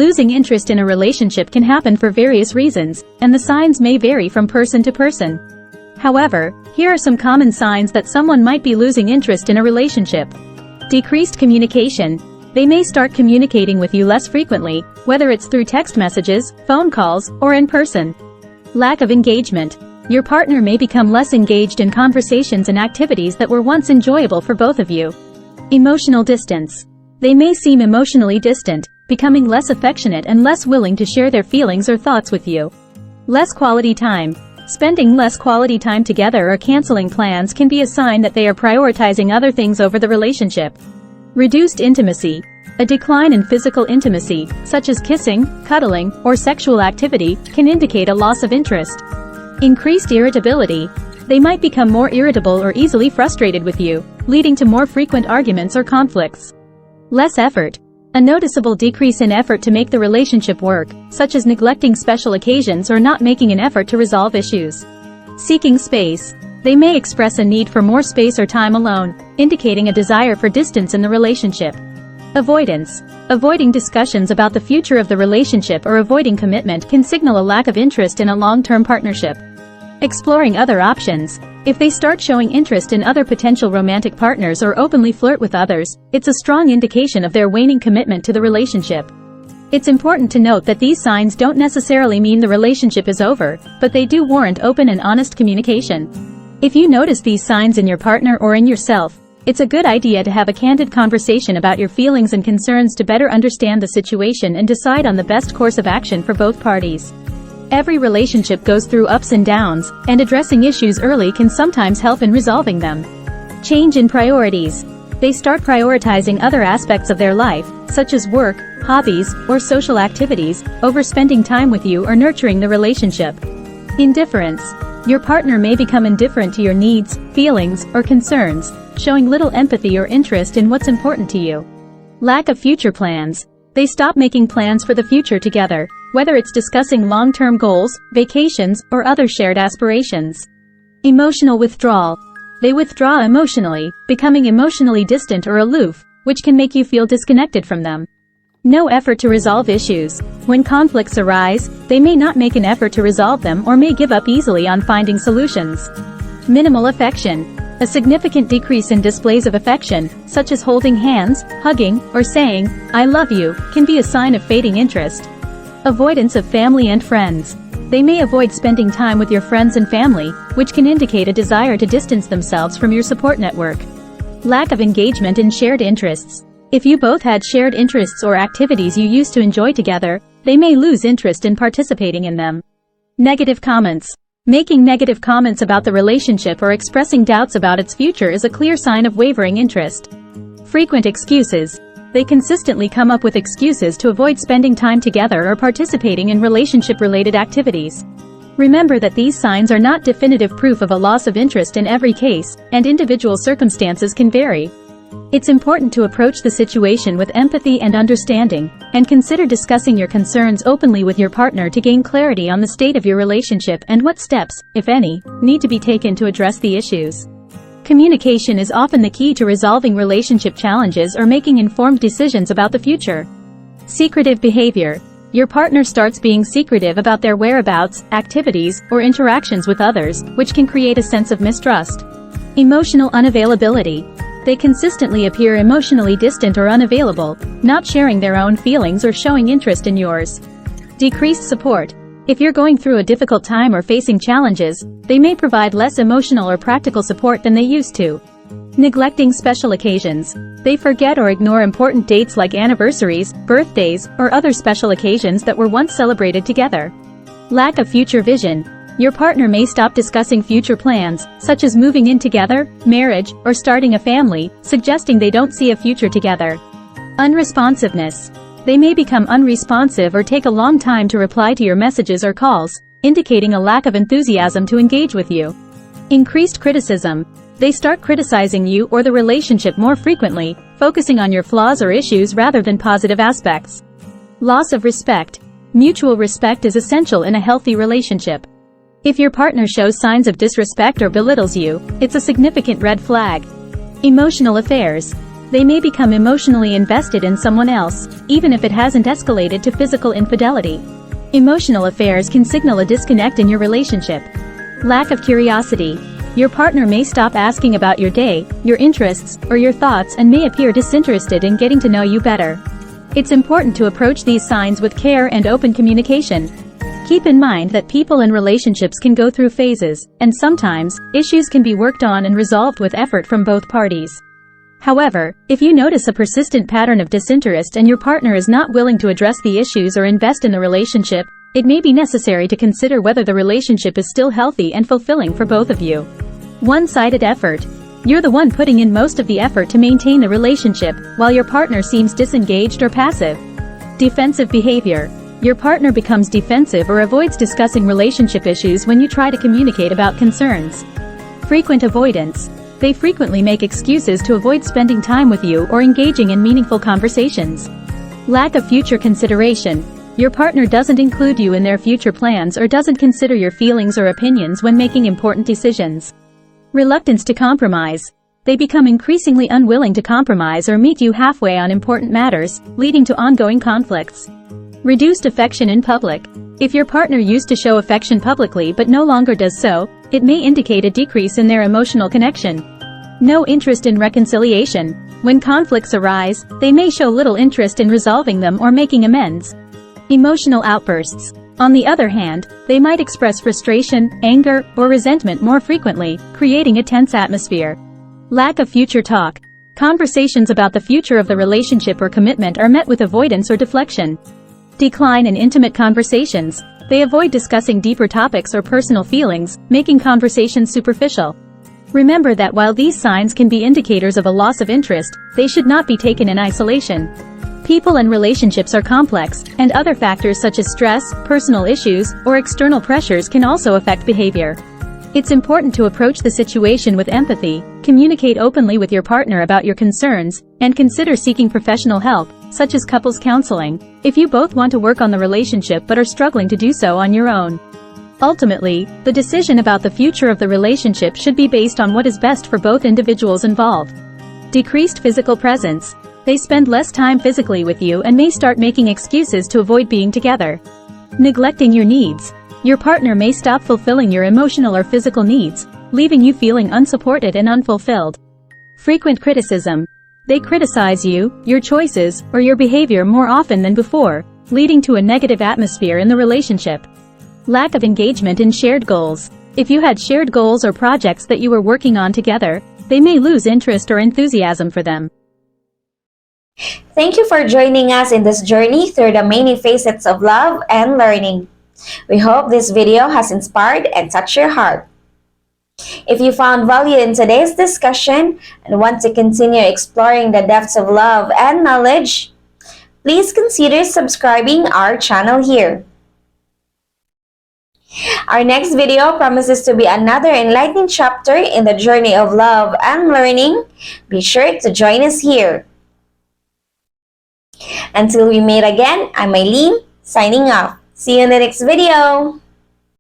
Losing interest in a relationship can happen for various reasons, and the signs may vary from person to person. However, here are some common signs that someone might be losing interest in a relationship. Decreased communication. They may start communicating with you less frequently, whether it's through text messages, phone calls, or in person. Lack of engagement. Your partner may become less engaged in conversations and activities that were once enjoyable for both of you. Emotional distance. They may seem emotionally distant, becoming less affectionate and less willing to share their feelings or thoughts with you. Less quality time. Spending less quality time together or canceling plans can be a sign that they are prioritizing other things over the relationship. Reduced intimacy. A decline in physical intimacy, such as kissing, cuddling, or sexual activity, can indicate a loss of interest. Increased irritability. They might become more irritable or easily frustrated with you, leading to more frequent arguments or conflicts. Less effort. A noticeable decrease in effort to make the relationship work, such as neglecting special occasions or not making an effort to resolve issues. Seeking space. They may express a need for more space or time alone, indicating a desire for distance in the relationship. Avoidance. Avoiding discussions about the future of the relationship or avoiding commitment can signal a lack of interest in a long-term partnership. Exploring other options. If they start showing interest in other potential romantic partners or openly flirt with others, it's a strong indication of their waning commitment to the relationship. It's important to note that these signs don't necessarily mean the relationship is over, but they do warrant open and honest communication. If you notice these signs in your partner or in yourself, it's a good idea to have a candid conversation about your feelings and concerns to better understand the situation and decide on the best course of action for both parties. Every relationship goes through ups and downs, and addressing issues early can sometimes help in resolving them. Change in priorities. They start prioritizing other aspects of their life, such as work, hobbies, or social activities, over spending time with you or nurturing the relationship. Indifference. Your partner may become indifferent to your needs, feelings, or concerns, showing little empathy or interest in what's important to you. Lack of future plans. They stop making plans for the future together, whether it's discussing long-term goals, vacations, or other shared aspirations. Emotional withdrawal. They withdraw emotionally, becoming emotionally distant or aloof, which can make you feel disconnected from them. No effort to resolve issues. When conflicts arise, they may not make an effort to resolve them or may give up easily on finding solutions. Minimal affection. A significant decrease in displays of affection, such as holding hands, hugging, or saying, "I love you," can be a sign of fading interest. Avoidance of family and friends. They may avoid spending time with your friends and family, which can indicate a desire to distance themselves from your support network. Lack of engagement in shared interests. If you both had shared interests or activities you used to enjoy together, they may lose interest in participating in them. Negative comments. Making negative comments about the relationship or expressing doubts about its future is a clear sign of wavering interest. Frequent excuses. They consistently come up with excuses to avoid spending time together or participating in relationship-related activities. Remember that these signs are not definitive proof of a loss of interest in every case, and individual circumstances can vary. It's important to approach the situation with empathy and understanding, and consider discussing your concerns openly with your partner to gain clarity on the state of your relationship and what steps, if any, need to be taken to address the issues. Communication is often the key to resolving relationship challenges or making informed decisions about the future. Secretive behavior. Your partner starts being secretive about their whereabouts, activities, or interactions with others, which can create a sense of mistrust. Emotional unavailability. They consistently appear emotionally distant or unavailable, not sharing their own feelings or showing interest in yours. Decreased support. If you're going through a difficult time or facing challenges, they may provide less emotional or practical support than they used to. Neglecting special occasions. They forget or ignore important dates like anniversaries, birthdays, or other special occasions that were once celebrated together. Lack of future vision. Your partner may stop discussing future plans, such as moving in together, marriage, or starting a family, suggesting they don't see a future together. Unresponsiveness. They may become unresponsive or take a long time to reply to your messages or calls, indicating a lack of enthusiasm to engage with you. Increased criticism. They start criticizing you or the relationship more frequently, focusing on your flaws or issues rather than positive aspects. Loss of respect. Mutual respect is essential in a healthy relationship. If your partner shows signs of disrespect or belittles you, it's a significant red flag. Emotional affairs. They may become emotionally invested in someone else, even if it hasn't escalated to physical infidelity. Emotional affairs can signal a disconnect in your relationship. Lack of curiosity. Your partner may stop asking about your day, your interests, or your thoughts and may appear disinterested in getting to know you better. It's important to approach these signs with care and open communication. Keep in mind that people in relationships can go through phases, and sometimes, issues can be worked on and resolved with effort from both parties. However, if you notice a persistent pattern of disinterest and your partner is not willing to address the issues or invest in the relationship, it may be necessary to consider whether the relationship is still healthy and fulfilling for both of you. One-sided effort. You're the one putting in most of the effort to maintain the relationship, while your partner seems disengaged or passive. Defensive behavior. Your partner becomes defensive or avoids discussing relationship issues when you try to communicate about concerns. Frequent avoidance. They frequently make excuses to avoid spending time with you or engaging in meaningful conversations. Lack of future consideration. Your partner doesn't include you in their future plans or doesn't consider your feelings or opinions when making important decisions. Reluctance to compromise. They become increasingly unwilling to compromise or meet you halfway on important matters, leading to ongoing conflicts. Reduced affection in public. If your partner used to show affection publicly but no longer does so, it may indicate a decrease in their emotional connection. No interest in reconciliation. When conflicts arise, they may show little interest in resolving them or making amends. Emotional outbursts. On the other hand, they might express frustration, anger, or resentment more frequently, creating a tense atmosphere. Lack of future talk. Conversations about the future of the relationship or commitment are met with avoidance or deflection. Decline in intimate conversations. They avoid discussing deeper topics or personal feelings, making conversations superficial. Remember that while these signs can be indicators of a loss of interest, they should not be taken in isolation. People and relationships are complex, and other factors such as stress, personal issues, or external pressures can also affect behavior. It's important to approach the situation with empathy, communicate openly with your partner about your concerns, and consider seeking professional help, such as couples counseling, if you both want to work on the relationship but are struggling to do so on your own. Ultimately, the decision about the future of the relationship should be based on what is best for both individuals involved. Decreased physical presence. They spend less time physically with you and may start making excuses to avoid being together. Neglecting your needs. Your partner may stop fulfilling your emotional or physical needs, leaving you feeling unsupported and unfulfilled. Frequent criticism. They criticize you, your choices, or your behavior more often than before, leading to a negative atmosphere in the relationship. Lack of engagement in shared goals. If you had shared goals or projects that you were working on together, they may lose interest or enthusiasm for them. Thank you for joining us in this journey through the many facets of love and learning. We hope this video has inspired and touched your heart. If you found value in today's discussion and want to continue exploring the depths of love and knowledge, please consider subscribing our channel here. Our next video promises to be another enlightening chapter in the journey of love and learning. Be sure to join us here. Until we meet again, I'm Eileen, signing off. See you in the next video.